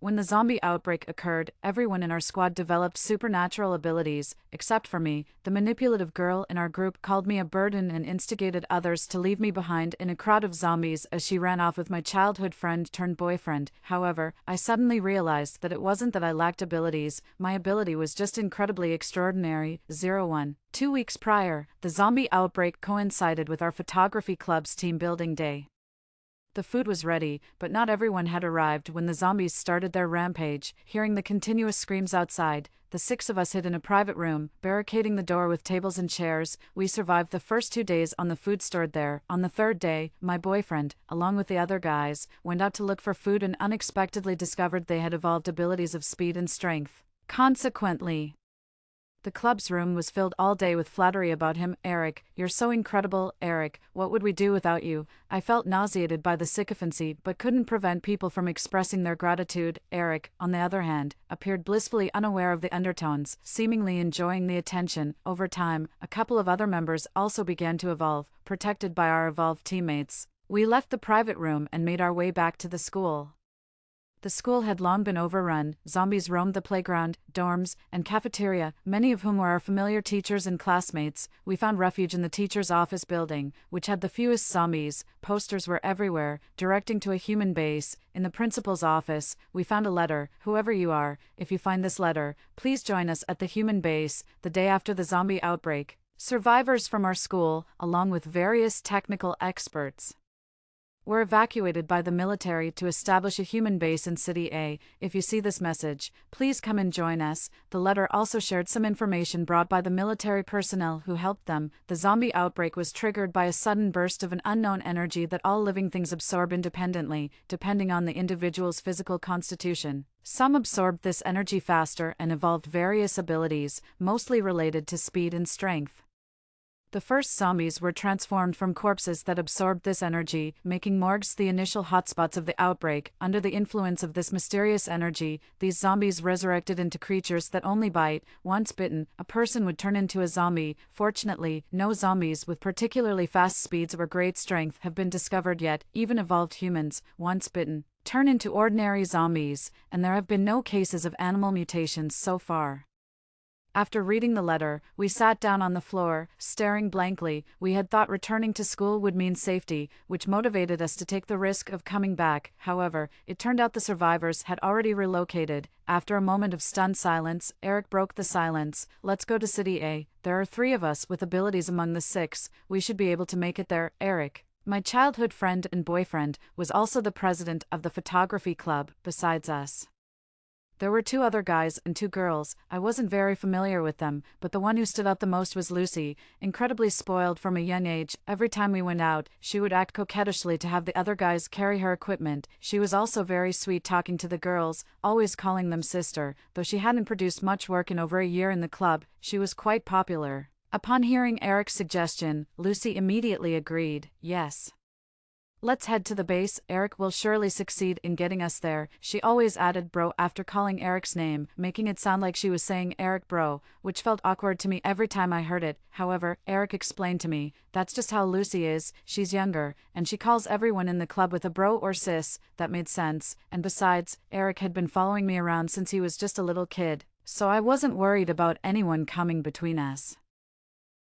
When the zombie outbreak occurred, everyone in our squad developed supernatural abilities, except for me. The manipulative girl in our group called me a burden and instigated others to leave me behind in a crowd of zombies as she ran off with my childhood friend turned boyfriend. However, I suddenly realized that it wasn't that I lacked abilities, my ability was just incredibly extraordinary. 01. 2 weeks prior, the zombie outbreak coincided with our photography club's team building day. The food was ready, but not everyone had arrived when the zombies started their rampage. Hearing the continuous screams outside, the 6 of us hid in a private room, barricading the door with tables and chairs. We survived the first 2 days on the food stored there. On the 3rd day, my boyfriend, along with the other guys, went out to look for food and unexpectedly discovered they had evolved abilities of speed and strength. Consequently, the club's room was filled all day with flattery about him. Eric, you're so incredible. Eric, what would we do without you? I felt nauseated by the sycophancy but couldn't prevent people from expressing their gratitude. Eric, on the other hand, appeared blissfully unaware of the undertones, seemingly enjoying the attention. Over time, a couple of other members also began to evolve, protected by our evolved teammates. We left the private room and made our way back to the school. The school had long been overrun. Zombies roamed the playground, dorms, and cafeteria, many of whom were our familiar teachers and classmates. We found refuge in the teacher's office building, which had the fewest zombies. Posters were everywhere, directing to a human base. In the principal's office, we found a letter. Whoever you are, if you find this letter, please join us at the human base, the day after the zombie outbreak. Survivors from our school, along with various technical experts, were evacuated by the military to establish a human base in City A. If you see this message, please come and join us. The letter also shared some information brought by the military personnel who helped them. The zombie outbreak was triggered by a sudden burst of an unknown energy that all living things absorb independently, depending on the individual's physical constitution. Some absorbed this energy faster and evolved various abilities, mostly related to speed and strength. The first zombies were transformed from corpses that absorbed this energy, making morgues the initial hotspots of the outbreak. Under the influence of this mysterious energy, these zombies resurrected into creatures that only bite. Once bitten, a person would turn into a zombie. Fortunately, no zombies with particularly fast speeds or great strength have been discovered yet. Even evolved humans, once bitten, turn into ordinary zombies, and there have been no cases of animal mutations so far. After reading the letter, we sat down on the floor, staring blankly. We had thought returning to school would mean safety, which motivated us to take the risk of coming back. However, it turned out the survivors had already relocated. After a moment of stunned silence, Eric broke the silence. Let's go to City A. There are 3 of us with abilities among the 6. We should be able to make it there. Eric, my childhood friend and boyfriend, was also the president of the photography club, besides us. There were 2 other guys and 2 girls. I wasn't very familiar with them, but the one who stood out the most was Lucy. Incredibly spoiled from a young age, every time we went out, she would act coquettishly to have the other guys carry her equipment. She was also very sweet talking to the girls, always calling them sister. Though she hadn't produced much work in over a year in the club, she was quite popular. Upon hearing Eric's suggestion, Lucy immediately agreed. Yes, let's head to the base. Eric will surely succeed in getting us there. She always added bro after calling Eric's name, making it sound like she was saying Eric bro, which felt awkward to me every time I heard it. However, Eric explained to me, that's just how Lucy is. She's younger, and she calls everyone in the club with a bro or sis. That made sense. And besides, Eric had been following me around since he was just a little kid, so I wasn't worried about anyone coming between us.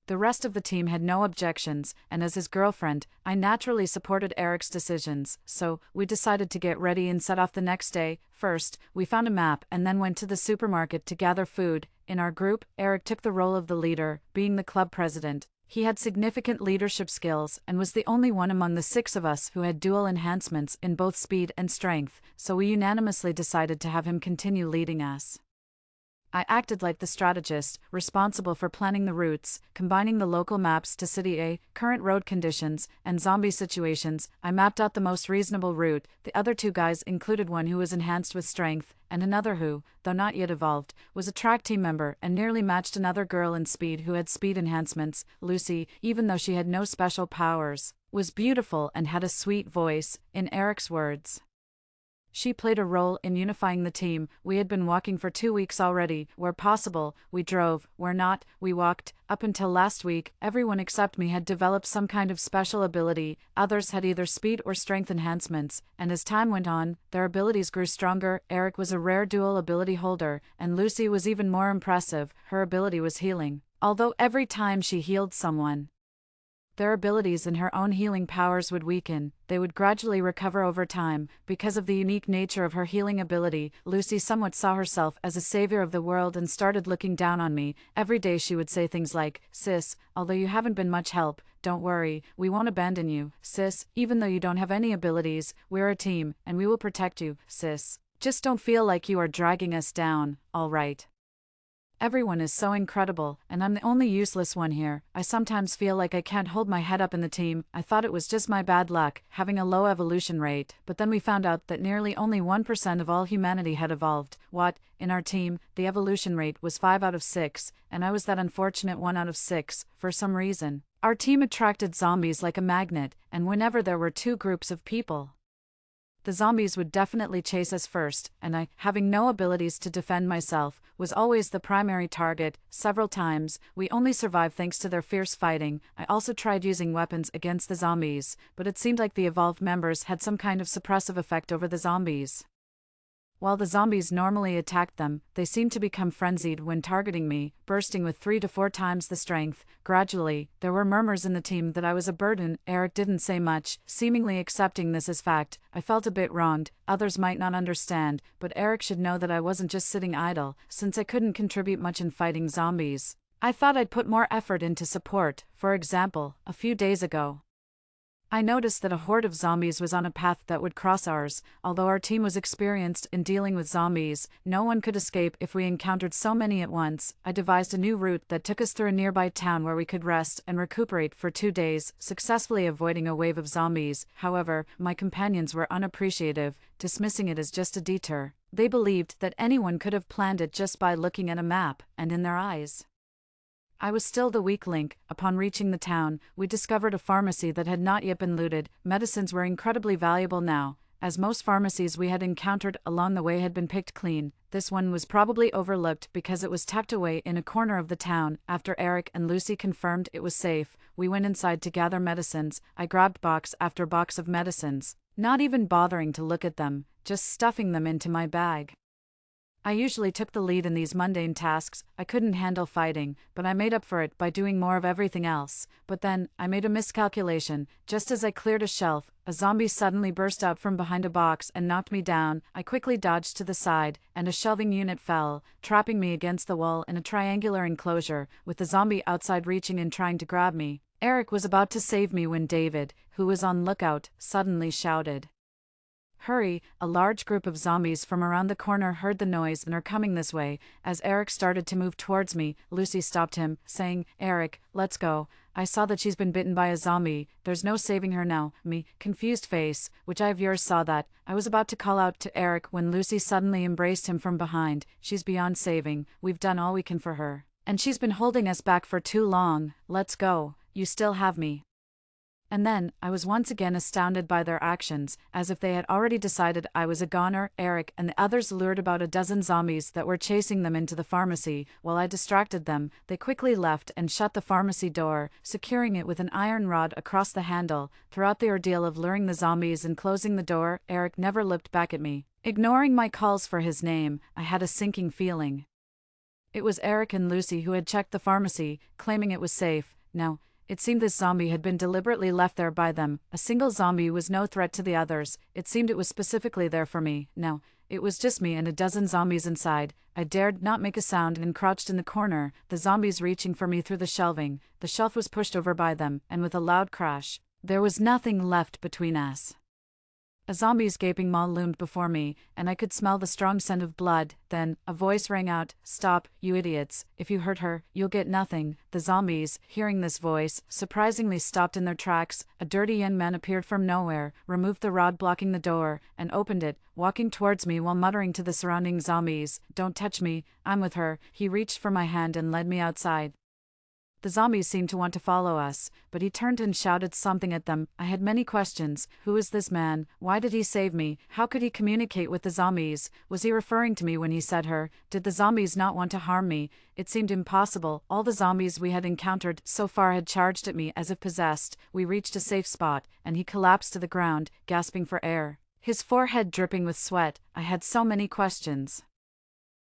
The rest of the team had no objections, and as his girlfriend, I naturally supported Eric's decisions, so we decided to get ready and set off the next day. First, we found a map and then went to the supermarket to gather food. In our group, Eric took the role of the leader, being the club president. He had significant leadership skills and was the only one among the 6 of us who had dual enhancements in both speed and strength, so we unanimously decided to have him continue leading us. I acted like the strategist, responsible for planning the routes, combining the local maps to City A, current road conditions, and zombie situations. I mapped out the most reasonable route. The other 2 guys included one who was enhanced with strength, and another who, though not yet evolved, was a track team member and nearly matched another girl in speed who had speed enhancements. Lucy, even though she had no special powers, was beautiful and had a sweet voice. In Eric's words, She played a role in unifying the team. We had been walking for 2 weeks already. Where possible, we drove. Where not, we walked. Up until last week, everyone except me had developed some kind of special ability. Others had either speed or strength enhancements, and as time went on, their abilities grew stronger. Eric was a rare dual ability holder, and Lucy was even more impressive. Her ability was healing. Although every time she healed someone, their abilities and her own healing powers would weaken, they would gradually recover over time. Because of the unique nature of her healing ability, Lucy somewhat saw herself as a savior of the world and started looking down on me. Every day she would say things like, "Sis, although you haven't been much help, don't worry, we won't abandon you. Sis, even though you don't have any abilities, we're a team, and we will protect you, sis. Just don't feel like you are dragging us down, all right?" Everyone is so incredible, and I'm the only useless one here. I sometimes feel like I can't hold my head up in the team. I thought it was just my bad luck, having a low evolution rate, but then we found out that nearly only 1% of all humanity had evolved. What? In our team, the evolution rate was 5 out of 6, and I was that unfortunate 1 out of 6, for some reason. Our team attracted zombies like a magnet, and whenever there were two groups of people, the zombies would definitely chase us first, and I, having no abilities to defend myself, was always the primary target. Several times, we only survived thanks to their fierce fighting. I also tried using weapons against the zombies, but it seemed like the evolved members had some kind of suppressive effect over the zombies. While the zombies normally attacked them, they seemed to become frenzied when targeting me, bursting with 3 to 4 times the strength. Gradually, there were murmurs in the team that I was a burden. Eric didn't say much, seemingly accepting this as fact. I felt a bit wronged. Others might not understand, but Eric should know that I wasn't just sitting idle, since I couldn't contribute much in fighting zombies. I thought I'd put more effort into support. For example, a few days ago, I noticed that a horde of zombies was on a path that would cross ours. Although our team was experienced in dealing with zombies, no one could escape if we encountered so many at once. I devised a new route that took us through a nearby town where we could rest and recuperate for 2 days, successfully avoiding a wave of zombies. However, my companions were unappreciative, dismissing it as just a detour. They believed that anyone could have planned it just by looking at a map, and in their eyes, I was still the weak link. Upon reaching the town, we discovered a pharmacy that had not yet been looted. Medicines were incredibly valuable now, as most pharmacies we had encountered along the way had been picked clean. This one was probably overlooked because it was tucked away in a corner of the town. After Eric and Lucy confirmed it was safe, we went inside to gather medicines. I grabbed box after box of medicines, not even bothering to look at them, just stuffing them into my bag. I usually took the lead in these mundane tasks. I couldn't handle fighting, but I made up for it by doing more of everything else. But then, I made a miscalculation. Just as I cleared a shelf, a zombie suddenly burst out from behind a box and knocked me down. I quickly dodged to the side, and a shelving unit fell, trapping me against the wall in a triangular enclosure, with the zombie outside reaching and trying to grab me. Eric was about to save me when David, who was on lookout, suddenly shouted, "Hurry!" A large group of zombies from around the corner heard the noise and are coming this way. As Eric started to move towards me, Lucy stopped him, saying, "Eric, let's go. I saw that she's been bitten by a zombie. There's no saving her now." Me, confused face, which I of yours saw that. I was about to call out to Eric when Lucy suddenly embraced him from behind. "She's beyond saving. We've done all we can for her, and she's been holding us back for too long. Let's go. You still have me." And then, I was once again astounded by their actions, as if they had already decided I was a goner. Eric and the others lured about a dozen zombies that were chasing them into the pharmacy. While I distracted them, they quickly left and shut the pharmacy door, securing it with an iron rod across the handle. Throughout the ordeal of luring the zombies and closing the door, Eric never looked back at me. Ignoring my calls for his name, I had a sinking feeling. It was Eric and Lucy who had checked the pharmacy, claiming it was safe. Now, it seemed this zombie had been deliberately left there by them. A single zombie was no threat to the others. It seemed it was specifically there for me. Now, it was just me and a dozen zombies inside. I dared not make a sound and crouched in the corner, the zombies reaching for me through the shelving. The shelf was pushed over by them, and with a loud crash, there was nothing left between us. A zombie's gaping maw loomed before me, and I could smell the strong scent of blood. Then, a voice rang out, "Stop, you idiots. If you hurt her, you'll get nothing." The zombies, hearing this voice, surprisingly stopped in their tracks. A dirty young man appeared from nowhere, removed the rod blocking the door, and opened it, walking towards me while muttering to the surrounding zombies, "Don't touch me, I'm with her." He reached for my hand and led me outside. The zombies seemed to want to follow us, but he turned and shouted something at them. I had many questions. Who is this man? Why did he save me? How could he communicate with the zombies? Was he referring to me when he said her? Did the zombies not want to harm me? It seemed impossible. All the zombies we had encountered so far had charged at me as if possessed. We reached a safe spot, and he collapsed to the ground, gasping for air, his forehead dripping with sweat. I had so many questions.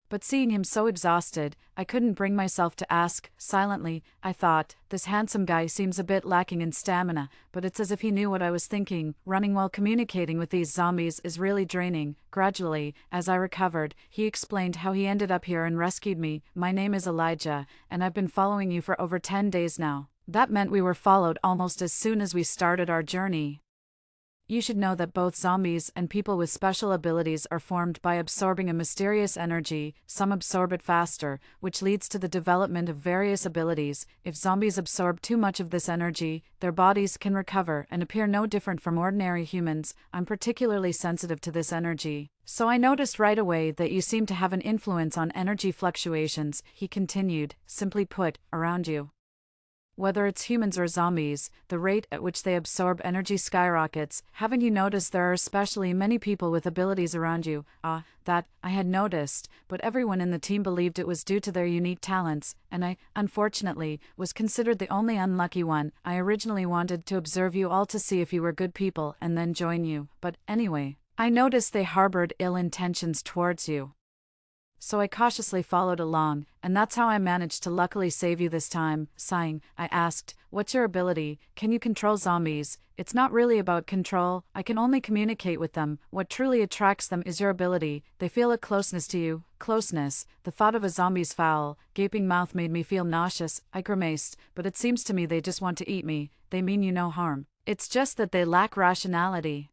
But seeing him so exhausted, I couldn't bring myself to ask. Silently, I thought, this handsome guy seems a bit lacking in stamina, but it's as if he knew what I was thinking. Running while communicating with these zombies is really draining. Gradually, as I recovered, he explained how he ended up here and rescued me. My name is Elijah, and I've been following you for over 10 days now. That meant we were followed almost as soon as we started our journey. You should know that both zombies and people with special abilities are formed by absorbing a mysterious energy. Some absorb it faster, which leads to the development of various abilities. If zombies absorb too much of this energy, their bodies can recover and appear no different from ordinary humans. I'm particularly sensitive to this energy, so I noticed right away that you seem to have an influence on energy fluctuations, he continued. Simply put, around you, whether it's humans or zombies, the rate at which they absorb energy skyrockets. Haven't you noticed there are especially many people with abilities around you? That I had noticed, but everyone in the team believed it was due to their unique talents, and I, unfortunately, was considered the only unlucky one. I originally wanted to observe you all to see if you were good people and then join you, but anyway, I noticed they harbored ill intentions towards you. So I cautiously followed along, and that's how I managed to luckily save you this time. Sighing, I asked, what's your ability? Can you control zombies? It's not really about control, I can only communicate with them. What truly attracts them is your ability. They feel a closeness to you. Closeness. The thought of a zombie's foul, gaping mouth made me feel nauseous. I grimaced, but it seems to me they just want to eat me. They mean you no harm. It's just that they lack rationality.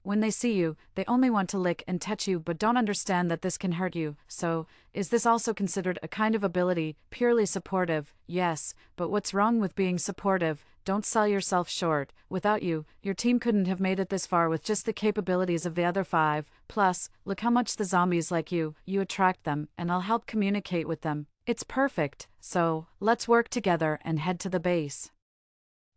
When they see you, they only want to lick and touch you but don't understand that this can hurt you. So, is this also considered a kind of ability? Purely supportive? Yes, but what's wrong with being supportive? Don't sell yourself short. Without you, your team couldn't have made it this far with just the capabilities of the other 5. Plus, look how much the zombies like you attract them, and I'll help communicate with them. It's perfect. So, let's work together and head to the base.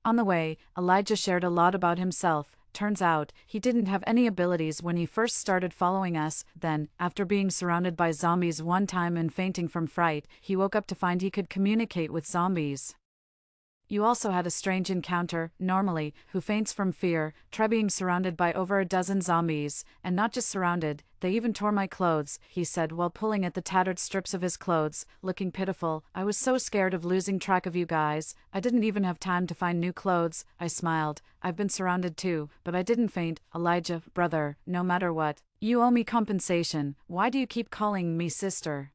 On the way, Elijah shared a lot about himself. Turns out, he didn't have any abilities when he first started following us. Then, after being surrounded by zombies one time and fainting from fright, he woke up to find he could communicate with zombies. You also had a strange encounter, normally, who faints from fear. Try being surrounded by over a dozen zombies, and not just surrounded, they even tore my clothes, he said while pulling at the tattered strips of his clothes, looking pitiful. I was so scared of losing track of you guys, I didn't even have time to find new clothes. I smiled. I've been surrounded too, but I didn't faint. Elijah, brother, no matter what, you owe me compensation. Why do you keep calling me sister?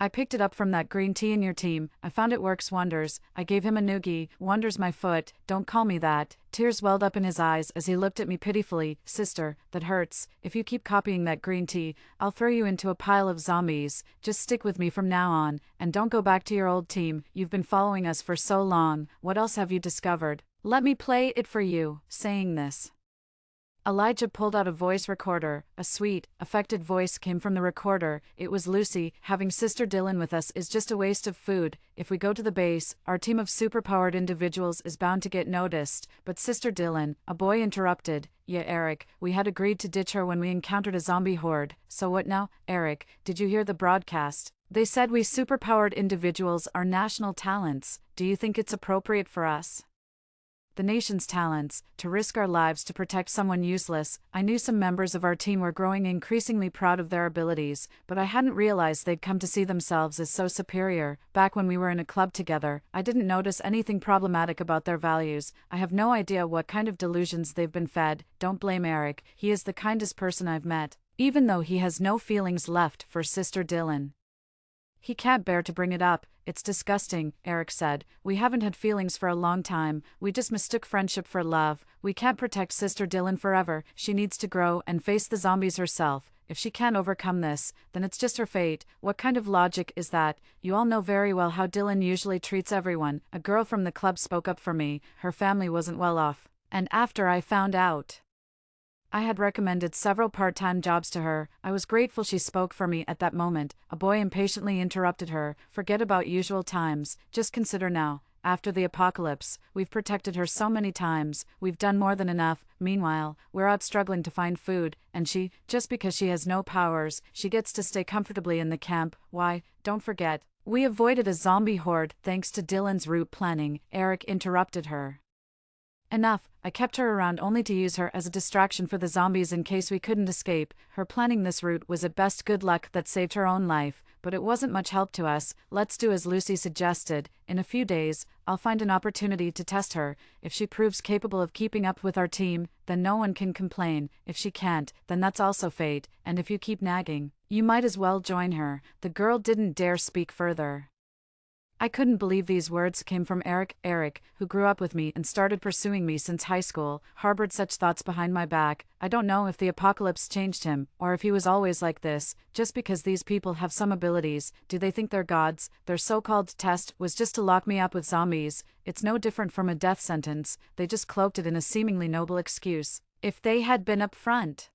I picked it up from that green tea in your team. I found it works wonders. I gave him a noogie. Wonders my foot. Don't call me that. Tears welled up in his eyes as he looked at me pitifully. Sister, that hurts. If you keep copying that green tea, I'll throw you into a pile of zombies. Just stick with me from now on, and don't go back to your old team. You've been following us for so long. What else have you discovered? Let me play it for you. Saying this, Elijah pulled out a voice recorder. A sweet, affected voice came from the recorder. It was Lucy. Having Sister Dylan with us is just a waste of food. If we go to the base, our team of superpowered individuals is bound to get noticed. But Sister Dylan, a boy interrupted. Yeah, Eric, we had agreed to ditch her when we encountered a zombie horde. So what now? Eric, did you hear the broadcast? They said we superpowered individuals are national talents. Do you think it's appropriate for us, the nation's talents, to risk our lives to protect someone useless? I knew some members of our team were growing increasingly proud of their abilities, but I hadn't realized they'd come to see themselves as so superior. Back when we were in a club together, I didn't notice anything problematic about their values. I have no idea what kind of delusions they've been fed. Don't blame Eric. He is the kindest person I've met, even though he has no feelings left for Sister Dylan. He can't bear to bring it up. It's disgusting, Eric said. We haven't had feelings for a long time. We just mistook friendship for love. We can't protect Sister Dylan forever. She needs to grow and face the zombies herself. If she can't overcome this, then it's just her fate. What kind of logic is that? You all know very well how Dylan usually treats everyone. A girl from the club spoke up for me. Her family wasn't well off. And after I found out I had recommended several part-time jobs to her. I was grateful she spoke for me at that moment. A boy impatiently interrupted her. Forget about usual times. Just consider now. After the apocalypse, we've protected her so many times. We've done more than enough. Meanwhile, we're out struggling to find food, and she, just because she has no powers, she gets to stay comfortably in the camp. Why, don't forget, we avoided a zombie horde thanks to Dylan's route planning. Eric interrupted her. Enough, I kept her around only to use her as a distraction for the zombies in case we couldn't escape. Her planning this route was at best good luck that saved her own life, but it wasn't much help to us. Let's do as Lucy suggested. In a few days, I'll find an opportunity to test her. If she proves capable of keeping up with our team, then no one can complain. If she can't, then that's also fate, and if you keep nagging, you might as well join her. The girl didn't dare speak further. I couldn't believe these words came from Eric. Eric, who grew up with me and started pursuing me since high school, harbored such thoughts behind my back. I don't know if the apocalypse changed him, or if he was always like this. Just because these people have some abilities, do they think they're gods? Their so-called test was just to lock me up with zombies. It's no different from a death sentence. They just cloaked it in a seemingly noble excuse. If they had been upfront,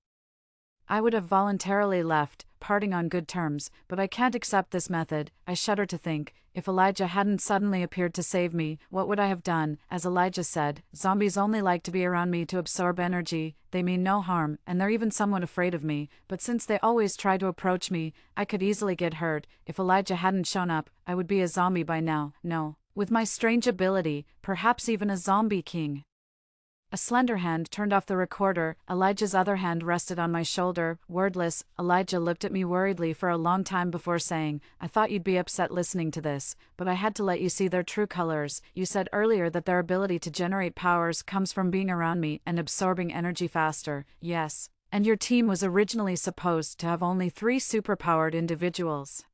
I would have voluntarily left, parting on good terms, but I can't accept this method. I shudder to think, if Elijah hadn't suddenly appeared to save me, what would I have done? As Elijah said, zombies only like to be around me to absorb energy. They mean no harm, and they're even somewhat afraid of me, but since they always try to approach me, I could easily get hurt. If Elijah hadn't shown up, I would be a zombie by now. No, with my strange ability, perhaps even a zombie king. A slender hand turned off the recorder. Elijah's other hand rested on my shoulder. Wordless, Elijah looked at me worriedly for a long time before saying, I thought you'd be upset listening to this, but I had to let you see their true colors. You said earlier that their ability to generate powers comes from being around me and absorbing energy faster. Yes. And your team was originally supposed to have only 3 superpowered individuals.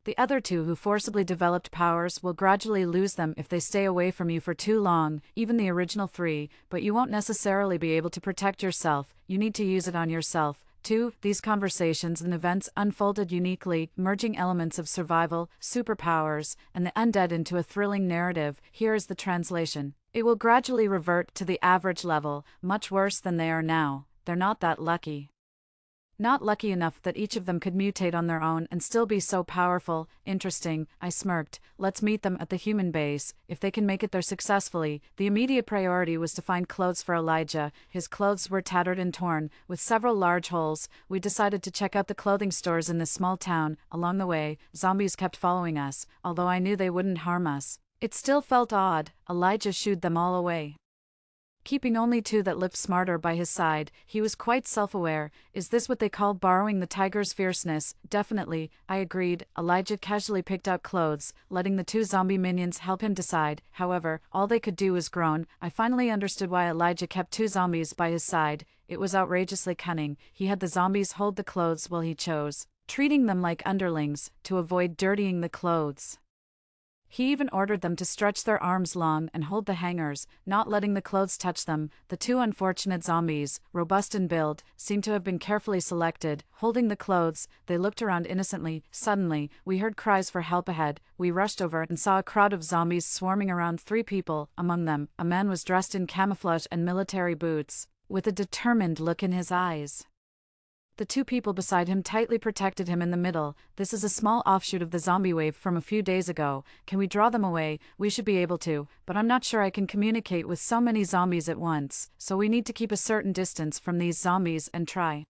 The other 2 who forcibly developed powers will gradually lose them if they stay away from you for too long, even the original 3, but you won't necessarily be able to protect yourself. You need to use it on yourself. 2. These conversations and events unfolded uniquely, merging elements of survival, superpowers, and the undead into a thrilling narrative. Here is the translation. It will gradually revert to the average level, much worse than they are now. They're not that lucky. Not lucky enough that each of them could mutate on their own and still be so powerful. Interesting, I smirked. Let's meet them at the human base. If they can make it there successfully. The immediate priority was to find clothes for Elijah. His clothes were tattered and torn, with several large holes. We decided to check out the clothing stores in this small town. Along the way, zombies kept following us, although I knew they wouldn't harm us. It still felt odd. Elijah shooed them all away, keeping only 2 that looked smarter by his side. He was quite self-aware. Is this what they call borrowing the tiger's fierceness? Definitely, I agreed. Elijah casually picked out clothes, letting the 2 zombie minions help him decide. However, all they could do was groan. I finally understood why Elijah kept 2 zombies by his side. It was outrageously cunning. He had the zombies hold the clothes while he chose, treating them like underlings, to avoid dirtying the clothes. He even ordered them to stretch their arms long and hold the hangers, not letting the clothes touch them. The 2 unfortunate zombies, robust in build, seemed to have been carefully selected. Holding the clothes, they looked around innocently. Suddenly, we heard cries for help ahead. We rushed over and saw a crowd of zombies swarming around 3 people. Among them, a man was dressed in camouflage and military boots, with a determined look in his eyes. The 2 people beside him tightly protected him in the middle. This is a small offshoot of the zombie wave from a few days ago. Can we draw them away? We should be able to, but I'm not sure I can communicate with so many zombies at once, so we need to keep a certain distance from these zombies and try.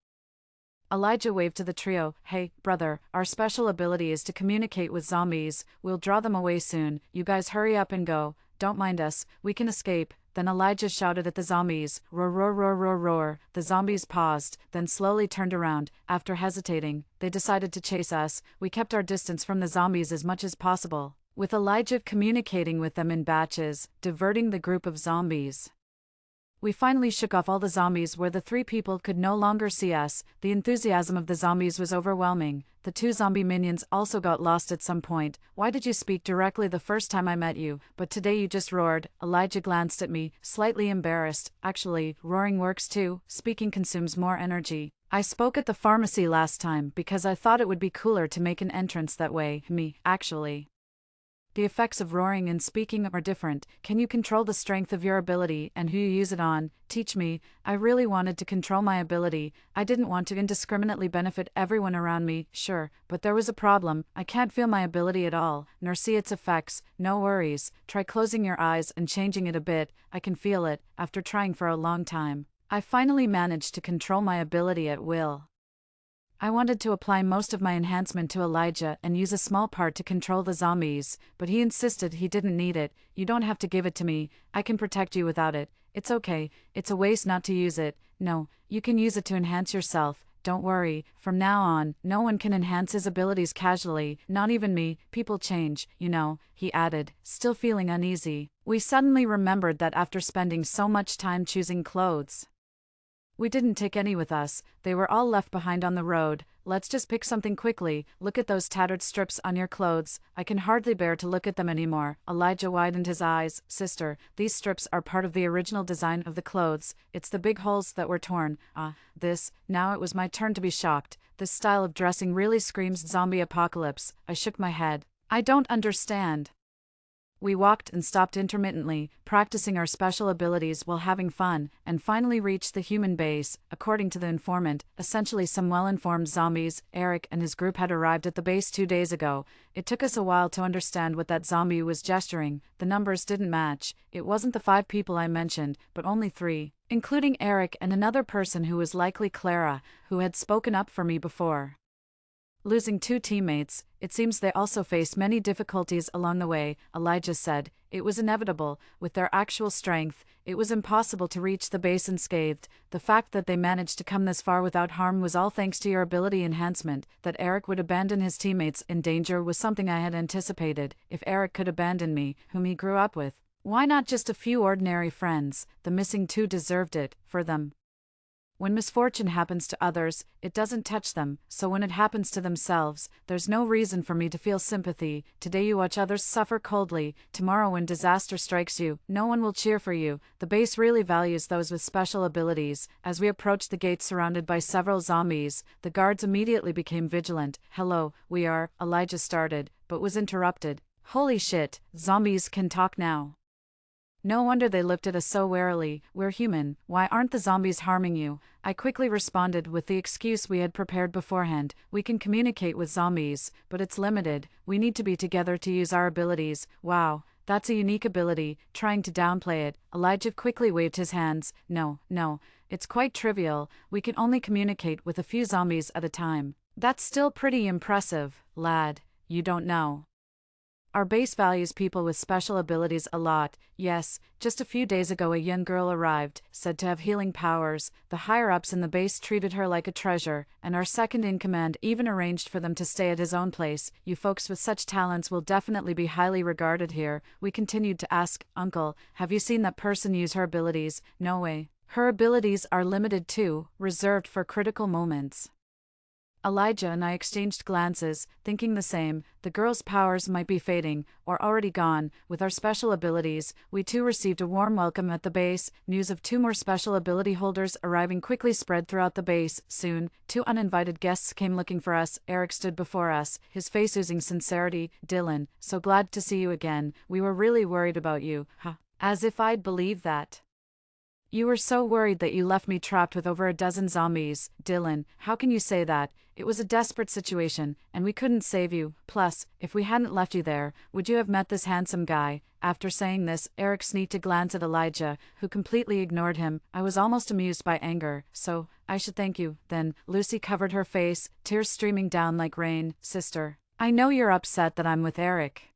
Elijah waved to the trio. Hey, brother, our special ability is to communicate with zombies. We'll draw them away soon. You guys hurry up and go. Don't mind us. We can escape. Then Elijah shouted at the zombies. Roar, roar, roar, roar, roar. The zombies paused, then slowly turned around. After hesitating, they decided to chase us. We kept our distance from the zombies as much as possible, with Elijah communicating with them in batches, diverting the group of zombies. We finally shook off all the zombies where the 3 people could no longer see us. The enthusiasm of the zombies was overwhelming. The 2 zombie minions also got lost at some point. Why did you speak directly the first time I met you, but today you just roared? Elijah glanced at me, slightly embarrassed. Actually, roaring works too. Speaking consumes more energy. I spoke at the pharmacy last time because I thought it would be cooler to make an entrance that way. Actually. The effects of roaring and speaking are different. Can you control the strength of your ability and who you use it on? Teach me. I really wanted to control my ability. I didn't want to indiscriminately benefit everyone around me, sure, but there was a problem. I can't feel my ability at all, nor see its effects. No worries. Try closing your eyes and changing it a bit. I can feel it, after trying for a long time. I finally managed to control my ability at will. I wanted to apply most of my enhancement to Elijah and use a small part to control the zombies, but he insisted he didn't need it. You don't have to give it to me. I can protect you without it. It's okay. It's a waste not to use it. No, you can use it to enhance yourself. Don't worry. From now on, no one can enhance his abilities casually, not even me. People change, you know, he added, still feeling uneasy. We suddenly remembered that after spending so much time choosing clothes, we didn't take any with us. They were all left behind on the road. Let's just pick something quickly. Look at those tattered strips on your clothes. I can hardly bear to look at them anymore. Elijah widened his eyes. Sister, these strips are part of the original design of the clothes. It's the big holes that were torn. Now it was my turn to be shocked. This style of dressing really screams zombie apocalypse. I shook my head. I don't understand. We walked and stopped intermittently, practicing our special abilities while having fun, and finally reached the human base. According to the informant, essentially some well-informed zombies, Eric and his group had arrived at the base 2 days ago. It took us a while to understand what that zombie was gesturing. The numbers didn't match. It wasn't the 5 people I mentioned, but only 3, including Eric and another person who was likely Clara, who had spoken up for me before. Losing 2 teammates, it seems they also faced many difficulties along the way, Elijah said. It was inevitable. With their actual strength, it was impossible to reach the base unscathed. The fact that they managed to come this far without harm was all thanks to your ability enhancement. That Eric would abandon his teammates in danger was something I had anticipated. If Eric could abandon me, whom he grew up with, why not just a few ordinary friends? The missing 2 deserved it, for them. When misfortune happens to others, it doesn't touch them, so when it happens to themselves, there's no reason for me to feel sympathy. Today you watch others suffer coldly. Tomorrow when disaster strikes you, no one will cheer for you. The base really values those with special abilities. As we approached the gate surrounded by several zombies, the guards immediately became vigilant. Hello, Elijah started, but was interrupted. Holy shit, zombies can talk now. No wonder they looked at us so warily. We're human. Why aren't the zombies harming you? I quickly responded with the excuse we had prepared beforehand. We can communicate with zombies, but it's limited. We need to be together to use our abilities. Wow, that's a unique ability. Trying to downplay it, Elijah quickly waved his hands. No, it's quite trivial. We can only communicate with a few zombies at a time. That's still pretty impressive, lad. You don't know. Our base values people with special abilities a lot. Yes, just a few days ago a young girl arrived, said to have healing powers. The higher-ups in the base treated her like a treasure, and our second-in-command even arranged for them to stay at his own place. You folks with such talents will definitely be highly regarded here. We continued to ask, Uncle, have you seen that person use her abilities? No way. Her abilities are limited too, reserved for critical moments. Elijah and I exchanged glances, thinking the same. The girl's powers might be fading, or already gone. With our special abilities, we too received a warm welcome at the base. News of 2 more special ability holders arriving quickly spread throughout the base. Soon, 2 uninvited guests came looking for us. Eric stood before us, his face oozing sincerity. Dylan, so glad to see you again. We were really worried about you. As if I'd believe that. You were so worried that you left me trapped with over a dozen zombies. Dylan, how can you say that? It was a desperate situation, and we couldn't save you. Plus, if we hadn't left you there, would you have met this handsome guy? After saying this, Eric sneaked a glance at Elijah, who completely ignored him. I was almost amused by anger. So, I should thank you. Then, Lucy covered her face, tears streaming down like rain. Sister, I know you're upset that I'm with Eric.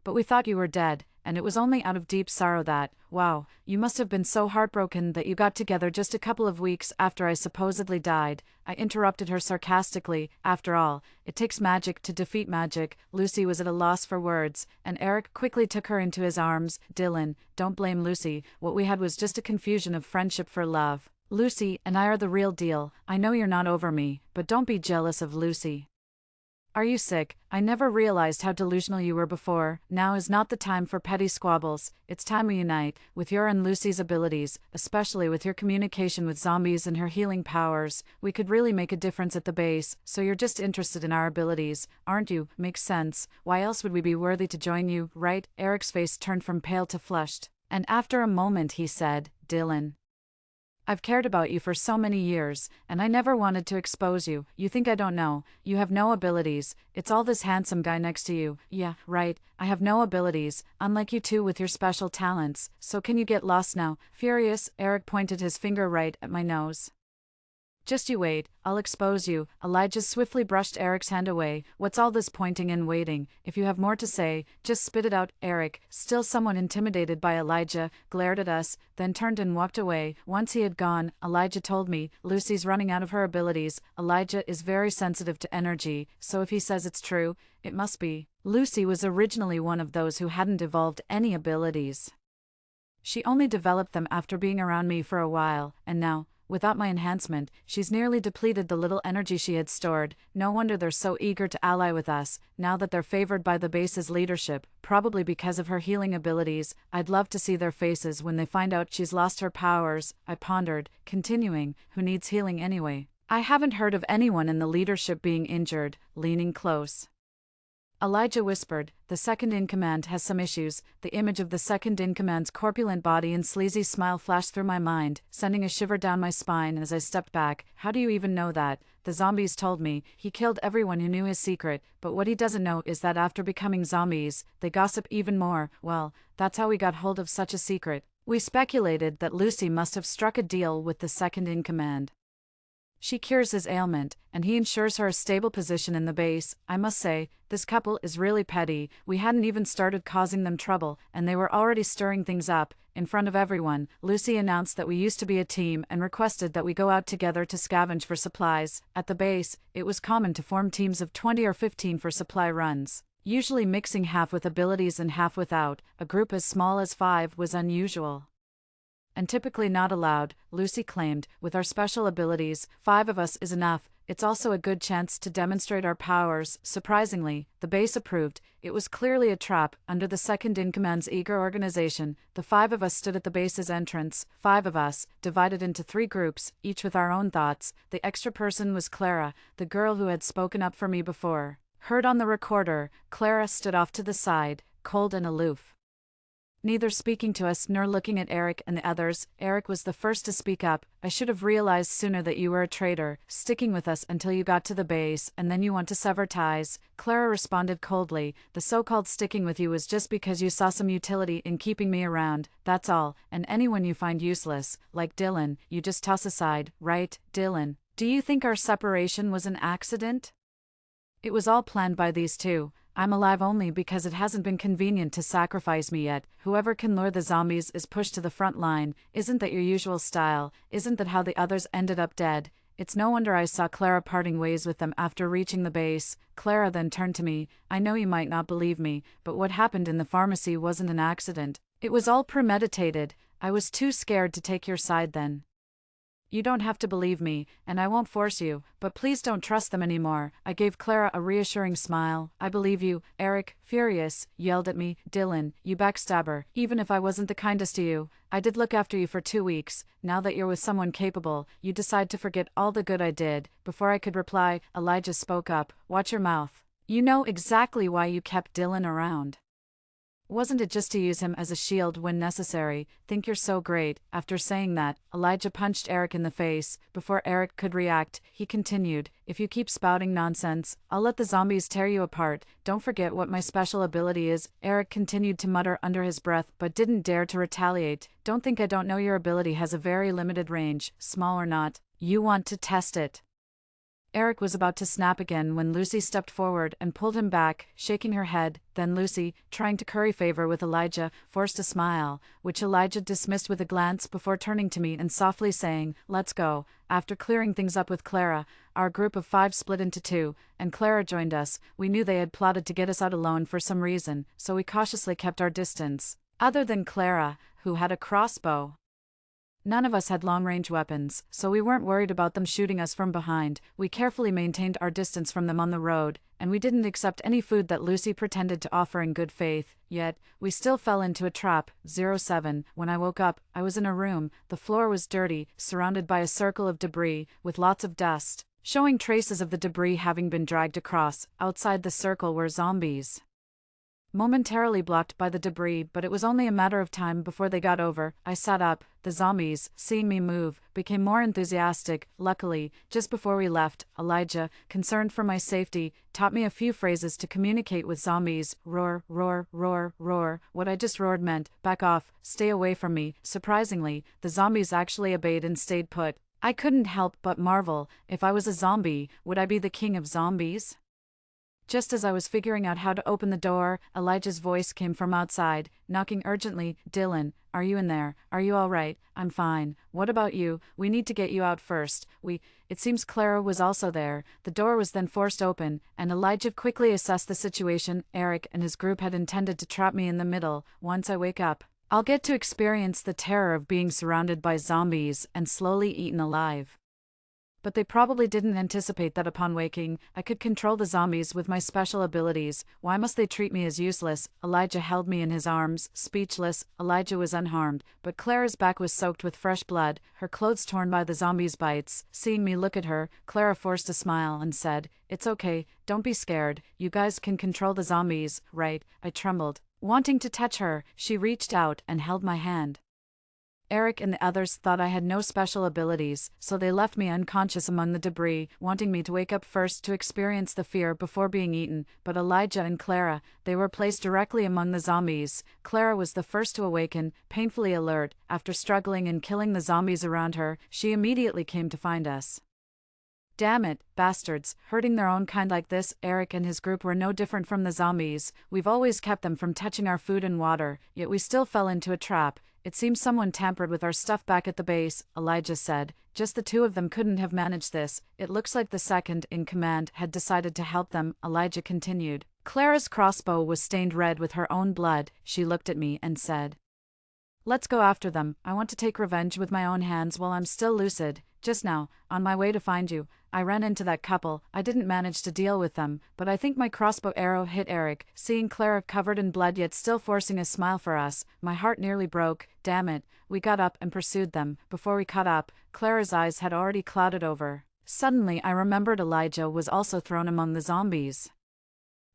But we thought you were dead, and it was only out of deep sorrow that, wow, you must have been so heartbroken that you got together just a couple of weeks after I supposedly died. I interrupted her sarcastically. After all, it takes magic to defeat magic. Lucy was at a loss for words, and Eric quickly took her into his arms. Dylan, don't blame Lucy. What we had was just a confusion of friendship for love. Lucy and I are the real deal. I know you're not over me, but don't be jealous of Lucy. Are you sick? I never realized how delusional you were before. Now is not the time for petty squabbles. It's time we unite, with your and Lucy's abilities, especially with your communication with zombies and her healing powers. We could really make a difference at the base, so you're just interested in our abilities, aren't you? Makes sense. Why else would we be worthy to join you, right? Eric's face turned from pale to flushed. And after a moment he said, Dylan, I've cared about you for so many years, and I never wanted to expose you. You think I don't know. You have no abilities. It's all this handsome guy next to you. Yeah, right. I have no abilities, unlike you two with your special talents. So can you get lost now? Furious, Eric pointed his finger right at my nose. Just you wait, I'll expose you. Elijah swiftly brushed Eric's hand away. What's all this pointing and waiting? If you have more to say, just spit it out. Eric, still somewhat intimidated by Elijah, glared at us, then turned and walked away. Once he had gone, Elijah told me, Lucy's running out of her abilities. Elijah is very sensitive to energy, so if he says it's true, it must be. Lucy was originally one of those who hadn't evolved any abilities. She only developed them after being around me for a while, and now, without my enhancement, she's nearly depleted the little energy she had stored. No wonder they're so eager to ally with us, now that they're favored by the base's leadership, probably because of her healing abilities. I'd love to see their faces when they find out she's lost her powers, I pondered, continuing, who needs healing anyway? I haven't heard of anyone in the leadership being injured, leaning close. Elijah whispered, the second-in-command has some issues. The image of the second-in-command's corpulent body and sleazy smile flashed through my mind, sending a shiver down my spine as I stepped back. How do you even know that? The zombies told me. He killed everyone who knew his secret, but what he doesn't know is that after becoming zombies, they gossip even more. Well, that's how we got hold of such a secret. We speculated that Lucy must have struck a deal with the second-in-command. She cures his ailment, and he ensures her a stable position in the base. I must say, this couple is really petty. We hadn't even started causing them trouble, and they were already stirring things up. In front of everyone, Lucy announced that we used to be a team and requested that we go out together to scavenge for supplies. At the base, it was common to form teams of 20 or 15 for supply runs, usually mixing half with abilities and half without. A group as small as 5 was unusual and typically not allowed, Lucy claimed. With our special abilities, 5 of us is enough. It's also a good chance to demonstrate our powers. Surprisingly, the base approved. It was clearly a trap. Under the second-in-command's eager organization, the 5 of us stood at the base's entrance. 5 of us, divided into 3 groups, each with our own thoughts. The extra person was Clara, the girl who had spoken up for me before. Heard on the recorder, Clara stood off to the side, cold and aloof, neither speaking to us nor looking at Eric and the others. Eric was the first to speak up. I should have realized sooner that you were a traitor, sticking with us until you got to the base, and then you want to sever ties. Clara responded coldly, the so-called sticking with you was just because you saw some utility in keeping me around, that's all, and anyone you find useless, like Dylan, you just toss aside, right, Dylan? Do you think our separation was an accident? It was all planned by these two. I'm alive only because it hasn't been convenient to sacrifice me yet. Whoever can lure the zombies is pushed to the front line. Isn't that your usual style? Isn't that how the others ended up dead? It's no wonder I saw Clara parting ways with them after reaching the base. Clara then turned to me. I know you might not believe me, but what happened in the pharmacy wasn't an accident. It was all premeditated. I was too scared to take your side then. You don't have to believe me, and I won't force you, but please don't trust them anymore. I gave Clara a reassuring smile. I believe you. Eric, furious, yelled at me, Dylan, you backstabber. Even if I wasn't the kindest to you, I did look after you for 2 weeks. Now that you're with someone capable, you decide to forget all the good I did. Before I could reply, Elijah spoke up. Watch your mouth. You know exactly why you kept Dylan around. Wasn't it just to use him as a shield when necessary? Think you're so great. After saying that, Elijah punched Eric in the face. Before Eric could react, he continued, if you keep spouting nonsense, I'll let the zombies tear you apart. Don't forget what my special ability is. Eric continued to mutter under his breath, but didn't dare to retaliate. Don't think I don't know your ability has a very limited range, small or not. You want to test it. Eric was about to snap again when Lucy stepped forward and pulled him back, shaking her head. Then Lucy, trying to curry favor with Elijah, forced a smile, which Elijah dismissed with a glance before turning to me and softly saying, let's go. After clearing things up with Clara, our group of 5 split into 2, and Clara joined us. We knew they had plotted to get us out alone for some reason, so we cautiously kept our distance. Other than Clara, who had a crossbow. None of us had long-range weapons, so we weren't worried about them shooting us from behind. We carefully maintained our distance from them on the road, and we didn't accept any food that Lucy pretended to offer in good faith. Yet, we still fell into a trap. 07. When I woke up, I was in a room. The floor was dirty, surrounded by a circle of debris, with lots of dust, showing traces of the debris having been dragged across. Outside the circle were zombies, momentarily blocked by the debris, but it was only a matter of time before they got over. I sat up. The zombies, seeing me move, became more enthusiastic. Luckily, just before we left, Elijah, concerned for my safety, taught me a few phrases to communicate with zombies. Roar, roar, roar, roar. What I just roared meant, back off, stay away from me. Surprisingly, the zombies actually obeyed and stayed put. I couldn't help but marvel, if I was a zombie, would I be the king of zombies? Just as I was figuring out how to open the door, Elijah's voice came from outside, knocking urgently. Dylan, are you in there? Are you all right? I'm fine. What about you? We need to get you out first. It seems Clara was also there. The door was then forced open, and Elijah quickly assessed the situation. Eric and his group had intended to trap me in the middle. Once I wake up, I'll get to experience the terror of being surrounded by zombies and slowly eaten alive. But they probably didn't anticipate that upon waking, I could control the zombies with my special abilities. Why must they treat me as useless? Elijah held me in his arms, speechless. Elijah was unharmed, but Clara's back was soaked with fresh blood, her clothes torn by the zombies' bites. Seeing me look at her, Clara forced a smile and said, "It's okay, don't be scared, you guys can control the zombies, right?" I trembled. Wanting to touch her, she reached out and held my hand. Eric and the others thought I had no special abilities, so they left me unconscious among the debris, wanting me to wake up first to experience the fear before being eaten. But Elijah and Clara, they were placed directly among the zombies. Clara was the first to awaken, painfully alert. After struggling and killing the zombies around her, she immediately came to find us. Damn it, bastards, hurting their own kind like this. Eric and his group were no different from the zombies. We've always kept them from touching our food and water, yet we still fell into a trap. It seems someone tampered with our stuff back at the base, Elijah said. Just the two of them couldn't have managed this. It looks like the second in command had decided to help them, Elijah continued. Clara's crossbow was stained red with her own blood. She looked at me and said, "Let's go after them. I want to take revenge with my own hands while I'm still lucid. Just now, on my way to find you, I ran into that couple. I didn't manage to deal with them, but I think my crossbow arrow hit Eric." Seeing Clara covered in blood yet still forcing a smile for us, my heart nearly broke. Damn it. We got up and pursued them. Before we caught up, Clara's eyes had already clouded over. Suddenly I remembered Elijah was also thrown among the zombies,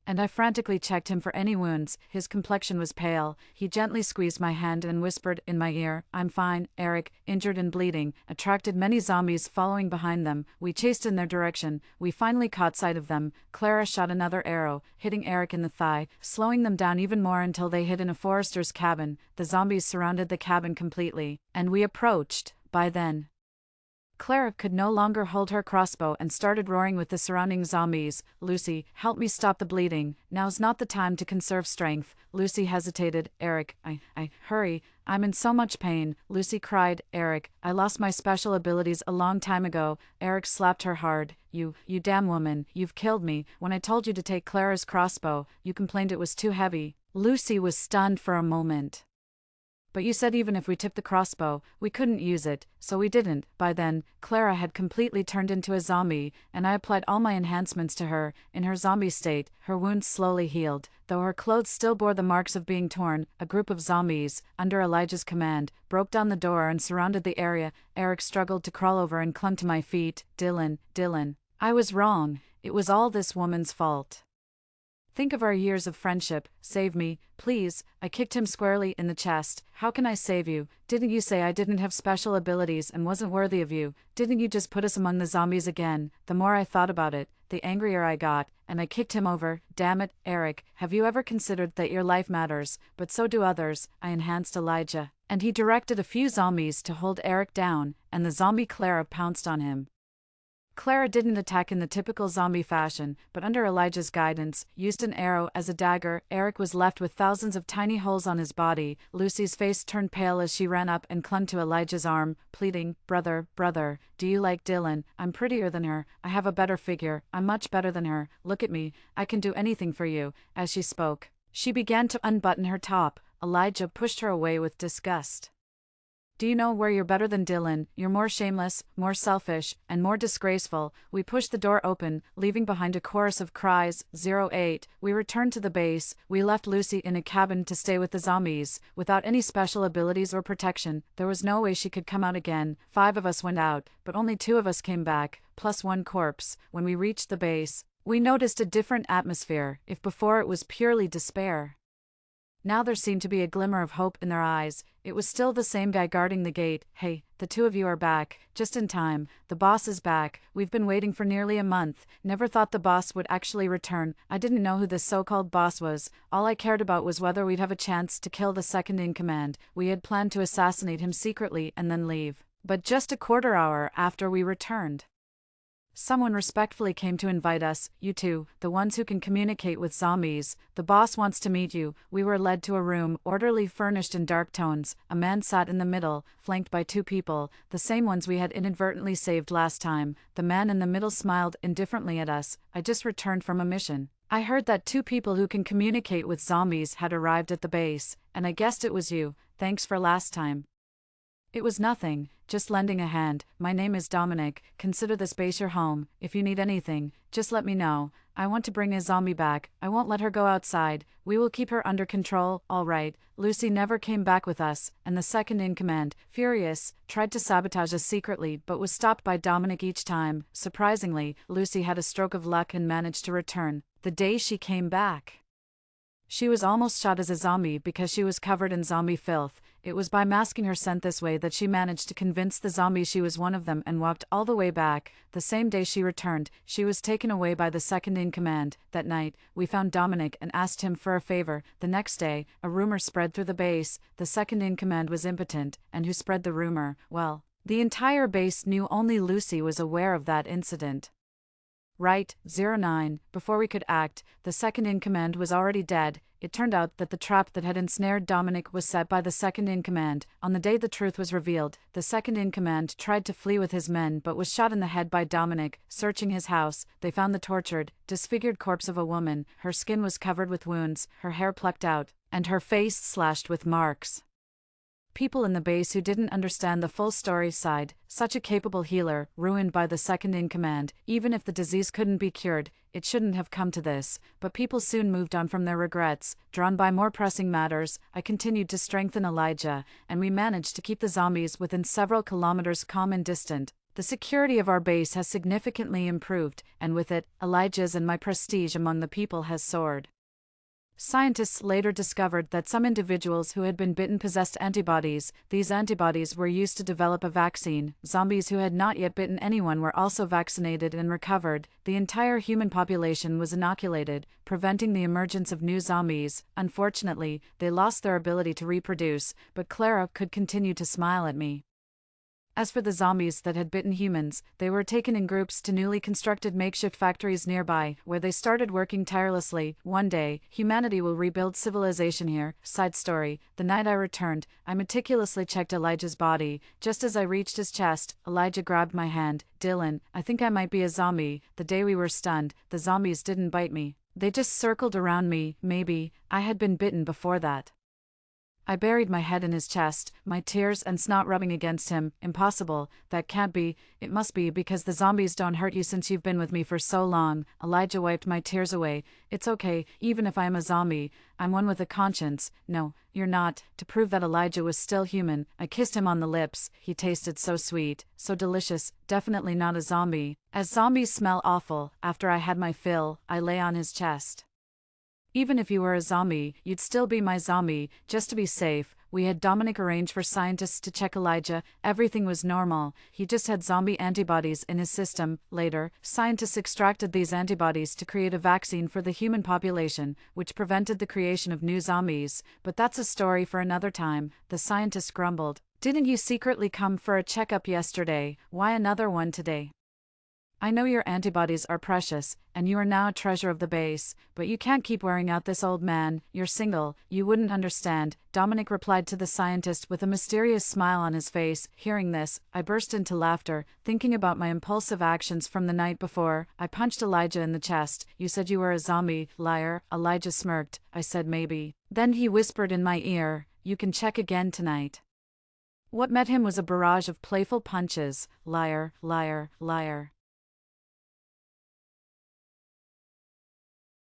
and I frantically checked him for any wounds. His complexion was pale. He gently squeezed my hand and whispered in my ear, "I'm fine." Eric, injured and bleeding, attracted many zombies following behind them. We chased in their direction. We finally caught sight of them. Clara shot another arrow, hitting Eric in the thigh, slowing them down even more until they hid in a forester's cabin. The zombies surrounded the cabin completely, and we approached. By then, Clara could no longer hold her crossbow and started roaring with the surrounding zombies. "Lucy, help me stop the bleeding. Now's not the time to conserve strength." Lucy hesitated. "Eric, hurry. I'm in so much pain." Lucy cried. "Eric, I lost my special abilities a long time ago." Eric slapped her hard. You damn woman, you've killed me. When I told you to take Clara's crossbow, you complained it was too heavy." Lucy was stunned for a moment. "But you said even if we tipped the crossbow, we couldn't use it, so we didn't." By then, Clara had completely turned into a zombie, and I applied all my enhancements to her. In her zombie state, her wounds slowly healed. Though her clothes still bore the marks of being torn, a group of zombies, under Elijah's command, broke down the door and surrounded the area. Eric struggled to crawl over and clung to my feet. Dylan. I was wrong. It was all this woman's fault. Think of our years of friendship. Save me, please." I kicked him squarely in the chest. "How can I save you? Didn't you say I didn't have special abilities and wasn't worthy of you? Didn't you just put us among the zombies again?" The more I thought about it, the angrier I got, and I kicked him over. "Damn it, Eric, have you ever considered that your life matters, but so do others?" I enhanced Elijah, and he directed a few zombies to hold Eric down, and the zombie Clara pounced on him. Clara didn't attack in the typical zombie fashion, but under Elijah's guidance, used an arrow as a dagger. Eric was left with thousands of tiny holes on his body. Lucy's face turned pale as she ran up and clung to Elijah's arm, pleading, brother, do you like Dylan? I'm prettier than her, I have a better figure, I'm much better than her, look at me, I can do anything for you." As she spoke, she began to unbutton her top. Elijah pushed her away with disgust. Do you know where you're better than Dylan? You're more shameless, more selfish, and more disgraceful. We pushed the door open, leaving behind a chorus of cries. 08. We returned to the base. We left Lucy in a cabin to stay with the zombies. Without any special abilities or protection, there was no way she could come out again. 5 of us went out, but only 2 of us came back, plus 1 corpse. When we reached the base, we noticed a different atmosphere. If before it was purely despair, now there seemed to be a glimmer of hope in their eyes. It was still the same guy guarding the gate. Hey, the 2 of you are back. Just in time. The boss is back. We've been waiting for nearly a month. Never thought the boss would actually return. I didn't know who this so-called boss was. All I cared about was whether we'd have a chance to kill the second in command. We had planned to assassinate him secretly and then leave. But just a quarter hour after we returned, someone respectfully came to invite us. You two, the ones who can communicate with zombies. The boss wants to meet you. We were led to a room, orderly furnished in dark tones. A man sat in the middle, flanked by 2 people, the same ones we had inadvertently saved last time. The man in the middle smiled indifferently at us. I just returned from a mission. I heard that 2 people who can communicate with zombies had arrived at the base, and I guessed it was you. Thanks for last time. It was nothing, just lending a hand. My name is Dominic. Consider this base your home. If you need anything, just let me know. I want to bring a zombie back. I won't let her go outside. We will keep her under control. All right. Lucy never came back with us, and the second in command, furious, tried to sabotage us secretly but was stopped by Dominic each time. Surprisingly, Lucy had a stroke of luck and managed to return. The day she came back, she was almost shot as a zombie because she was covered in zombie filth. It was by masking her scent this way that she managed to convince the zombies she was one of them and walked all the way back. The same day she returned, she was taken away by the second in command. That night, we found Dominic and asked him for a favor. The next day, a rumor spread through the base. The second in command was impotent, and who spread the rumor? Well, the entire base knew. Only Lucy was aware of that incident. Right, 09. Before we could act, the second in command was already dead. It turned out that the trap that had ensnared Dominic was set by the second in command. On the day the truth was revealed, the second in command tried to flee with his men but was shot in the head by Dominic. Searching his house, they found the tortured, disfigured corpse of a woman. Her skin was covered with wounds, her hair plucked out, and her face slashed with marks. People in the base who didn't understand the full story sighed. Such a capable healer, ruined by the second in command. Even if the disease couldn't be cured, it shouldn't have come to this. But people soon moved on from their regrets. Drawn by more pressing matters, I continued to strengthen Elijah, and we managed to keep the zombies within several kilometers calm and distant. The security of our base has significantly improved, and with it, Elijah's and my prestige among the people has soared. Scientists later discovered that some individuals who had been bitten possessed antibodies. These antibodies were used to develop a vaccine. Zombies who had not yet bitten anyone were also vaccinated and recovered. The entire human population was inoculated, preventing the emergence of new zombies. Unfortunately, they lost their ability to reproduce, but Clara could continue to smile at me. As for the zombies that had bitten humans, they were taken in groups to newly constructed makeshift factories nearby, where they started working tirelessly. One day, humanity will rebuild civilization here. Side story, the night I returned, I meticulously checked Elijah's body. Just as I reached his chest, Elijah grabbed my hand. Dylan, I think I might be a zombie. The day we were stunned, the zombies didn't bite me. They just circled around me. Maybe I had been bitten before that. I buried my head in his chest, my tears and snot rubbing against him. Impossible, that can't be. It must be because the zombies don't hurt you since you've been with me for so long. Elijah wiped my tears away. It's okay, even if I am a zombie, I'm one with a conscience. No, you're not. To prove that Elijah was still human, I kissed him on the lips. He tasted so sweet, so delicious, definitely not a zombie. As zombies smell awful, after I had my fill, I lay on his chest. Even if you were a zombie, you'd still be my zombie. Just to be safe, we had Dominic arrange for scientists to check Elijah. Everything was normal. He just had zombie antibodies in his system. Later, scientists extracted these antibodies to create a vaccine for the human population, which prevented the creation of new zombies. But that's a story for another time. The scientist grumbled. Didn't you secretly come for a checkup yesterday? Why another one today? I know your antibodies are precious, and you are now a treasure of the base, but you can't keep wearing out this old man. You're single, you wouldn't understand, Dominic replied to the scientist with a mysterious smile on his face. Hearing this, I burst into laughter, thinking about my impulsive actions from the night before. I punched Elijah in the chest. You said you were a zombie, liar. Elijah smirked. I said maybe. Then he whispered in my ear, you can check again tonight. What met him was a barrage of playful punches. Liar, liar, liar.